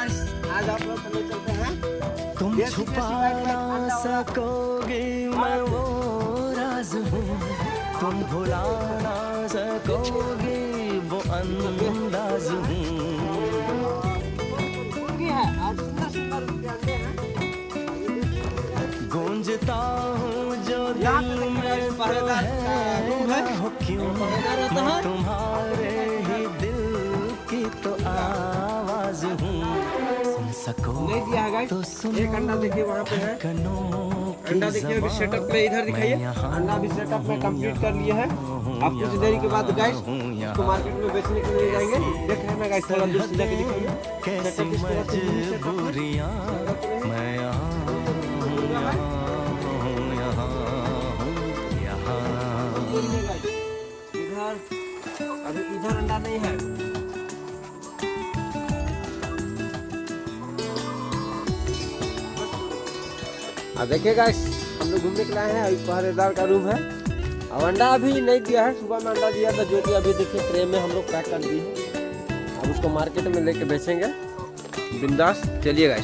Guys आज आप लोग चले चलते हैं। तुम छुपा ना सकोगे मैं वो राज हूँ, तुम भुला ना सकोगे वो अंदाज हूँ। आज सुंदर अंडे हैं। गूंजता हूँ जो दिल में तो है हो क्यों, मैं तुम्हारे ही दिल की तो आवाज हूँ। सुन सको नहीं दिया है गाइस। तो सुनो, एक अंडा देखिए वहाँ पे है। अंडा देखिए अभी सेटअप में, इधर दिखाइए। अंडा भी सेटअप में कंप्लीट कर लिया है। अब कुछ देरी के बाद गाइस इसको मार्केट में बेचने के लिए जाएंगे। देख रहे हैं ना गाइस, थोड़ा दूर से जाके दिखाइए। कैसी मजबूरियाँ मैं यहाँ हूँ, यहाँ हूँ, यहाँ हूँ, यहाँ। इधर अभी इधर अंडा नहीं है। देखिए गाइस, हम लोग घूमने के लिए आए हैं। इस पहरेदार का रूम है। अब अंडा अभी नहीं दिया है, सुबह में अंडा दिया था जो कि अभी देखिए ट्रे में हम लोग पैक कर दिए हैं। अब उसको मार्केट में लेके बेचेंगे बिंदास। चलिए गाइस।